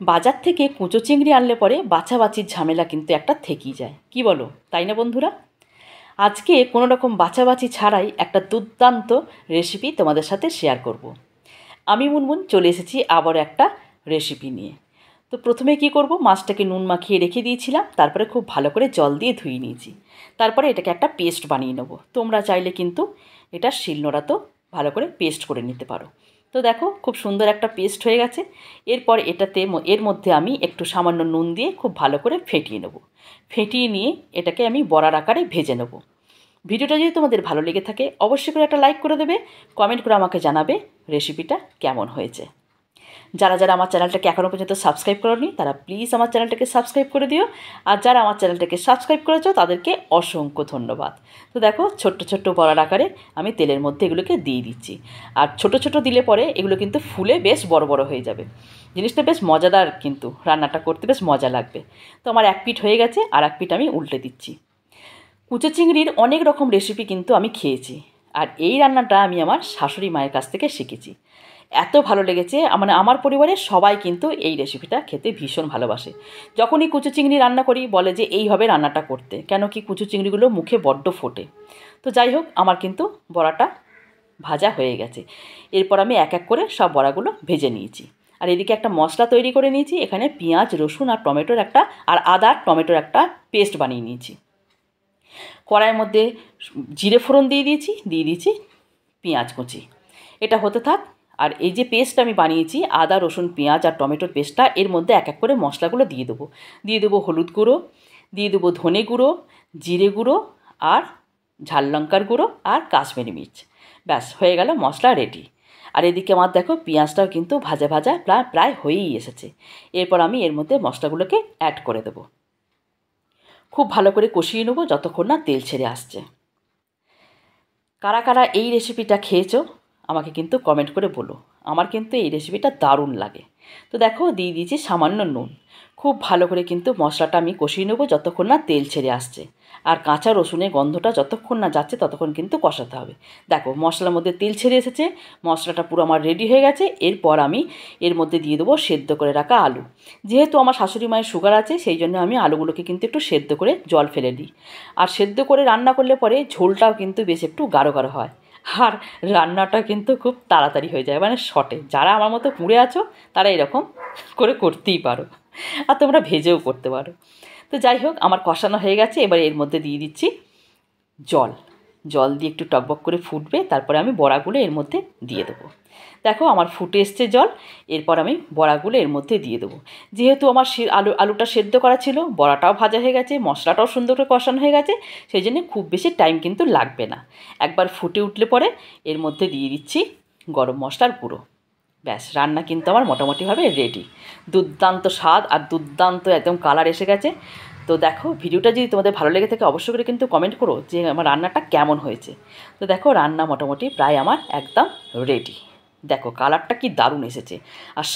বাজার থেকে কুঁচো চিংড়ি আনলে পরে বাছাবাছির ঝামেলা কিন্তু একটা থেকেই যায়, কি বলো তাই না বন্ধুরা? আজকে কোনো রকম বাছাবাছি ছাড়াই একটা দুর্দান্ত রেসিপি তোমাদের সাথে শেয়ার করব। আমি মুনমুন চলে এসেছি আবার একটা রেসিপি নিয়ে। তো প্রথমে কি করব, মাছটাকে নুন মাখিয়ে রেখে দিয়েছিলাম, তারপরে খুব ভালো করে জল দিয়ে ধুয়ে নিয়েছি। তারপরে এটাকে একটা পেস্ট বানিয়ে নেব। তোমরা চাইলে কিন্তু এটা শিলনোড়াতেও ভালো করে পেস্ট করে নিতে পারো। তো দেখো খুব সুন্দর একটা পেস্ট হয়ে গেছে। এরপর এর মধ্যে আমি একটু সামান্য নুন দিয়ে খুব ভালো করে ফেটিয়ে নেব। ফেটিয়ে নিয়ে এটাকে আমি বড়ার আকারে ভেজে নেব। ভিডিওটা যদি তোমাদের ভালো লেগে থাকে অবশ্যই করে একটা লাইক করে দেবে, কমেন্ট করে আমাকে জানাবে রেসিপিটা কেমন হয়েছে। যারা যারা আমার চ্যানেলটাকে এখনও পর্যন্ত সাবস্ক্রাইব করোনি তারা প্লিজ আমার চ্যানেলটাকে সাবস্ক্রাইব করে দিও, আর যারা আমার চ্যানেলটাকে সাবস্ক্রাইব করেছো তাদেরকে অসংখ্য ধন্যবাদ। তো দেখো ছোট্ট ছোট্ট বড়ার আকারে আমি তেলের মধ্যে এগুলোকে দিয়ে দিচ্ছি। আর ছোট ছোট দিলে পরে এগুলো কিন্তু ফুলে বেশ বড় বড় হয়ে যাবে। জিনিসটা বেশ মজাদার, কিন্তু রান্নাটা করতে বেশ মজা লাগবে। তো আমার এক পিঠ হয়ে গেছে, আর এক পিঠ আমি উল্টে দিচ্ছি। কুচো চিংড়ির অনেক রকম রেসিপি কিন্তু আমি খেয়েছি, আর এই রান্নাটা আমি আমার শাশুড়ি মায়ের কাছ থেকে শিখেছি। এত ভালো লেগেছে, মানে আমার পরিবারের সবাই কিন্তু এই রেসিপিটা খেতে ভীষণ ভালোবাসে। যখনই কুচো চিংড়ি রান্না করি বলে যে এইভাবে রান্নাটা করতে, কেন কি কুচো চিংড়িগুলো মুখে বড্ড ফোটে। তো যাই হোক, আমার কিন্তু বড়াটা ভাজা হয়ে গেছে। এরপর আমি এক এক করে সব বড়াগুলো ভেজে নিয়েছি। আর এদিকে একটা মশলা তৈরি করে নিয়েছি। এখানে পেঁয়াজ, রসুন আর টমেটোর একটা, আর আদা টমেটোর একটা পেস্ট বানিয়ে নিয়েছি। কড়াইয়ের মধ্যে জিরে ফোড়ন দিয়ে দিয়েছি পেঁয়াজ কুচি। এটা হতে থাক। আর এই যে পেস্ট আমি বানিয়েছি আদা রসুন পেঁয়াজ আর টমেটোর পেস্টটা, এর মধ্যে এক এক করে মশলাগুলো দিয়ে দেবো হলুদ গুঁড়ো, দিয়ে দেবো ধনে গুঁড়ো, জিরে গুঁড়ো আর ঝাল লঙ্কার গুঁড়ো আর কাশ্মীরি মির্চ। ব্যাস হয়ে গেল মশলা রেডি। আর এদিকে আমার দেখো পেঁয়াজটাও কিন্তু ভাজা ভাজা প্রায় হয়েই এসেছে। এরপর আমি এর মধ্যে মশলাগুলোকে অ্যাড করে দেবো। খুব ভালো করে কষিয়ে নেবো যতক্ষণ না তেল ছেড়ে আসছে। কারা কারা এই রেসিপিটা খেয়েছো আমাকে কিন্তু কমেন্ট করে বলো। আমার কিন্তু এই রেসিপিটা দারুণ লাগে। তো দেখো দিয়ে দিয়েছি সামান্য নুন। খুব ভালো করে কিন্তু মশলাটা আমি কষিয়ে নেবো যতক্ষণ না তেল ছেড়ে আসছে। আর কাঁচা রসুনের গন্ধটা যতক্ষণ না যাচ্ছে ততক্ষণ কিন্তু কষাতে হবে। দেখো মশলার মধ্যে তেল ছেড়ে এসেছে, মশলাটা পুরো আমার রেডি হয়ে গেছে। এরপর আমি এর মধ্যে দিয়ে দেবো সেদ্ধ করে রাখা আলু। যেহেতু আমার শাশুড়ি মায়ের সুগার আছে সেই জন্য আমি আলুগুলোকে কিন্তু একটু সেদ্ধ করে জল ফেলে দিই। আর সেদ্ধ করে রান্না করলে পরে ঝোলটাও কিন্তু বেশ একটু গাঢ় গাঢ় হয়। আর রান্নাটা কিন্তু খুব তাড়াতাড়ি হয়ে যায়, মানে শর্টে। যারা আমার মতো পুড়ে আছো তারা এরকম করে করতেই পারো, আর তোমরা ভেজেও করতে পারো। তো যাই হোক, আমার কষানো হয়ে গেছে। এবার এর মধ্যে দিয়ে দিচ্ছি জল। জল দিয়ে একটু টকবক করে ফুটবে, তারপরে আমি বড়াগুলো এর মধ্যে দিয়ে দেবো। দেখো আমার ফুটে এসছে জল। এরপর আমি বড়াগুলো এর মধ্যে দিয়ে দেবো। যেহেতু আমার আলুটা সেদ্ধ করা ছিল, বড়াটাও ভাজা হয়ে গেছে, মশলাটাও সুন্দর করে কষানো হয়ে গেছে, সেই জন্য খুব বেশি টাইম কিন্তু লাগবে না। একবার ফুটে উঠলে পরে এর মধ্যে দিয়ে দিচ্ছি গরম মশলার গুঁড়ো। ব্যাস রান্না কিন্তু আমার মোটামুটিভাবে রেডি। দুর্দান্ত স্বাদ আর দুর্দান্ত একদম কালার এসে গেছে। তো দেখো ভিডিওটা যদি তোমাদের ভালো লেগে থাকে অবশ্যই করে কিন্তু কমেন্ট করো যে আমার রান্নাটা কেমন হয়েছে। তো দেখো রান্না মোটামুটি প্রায় আমার একদম রেডি। দেখো কালারটা কি দারুণ এসেছে। আর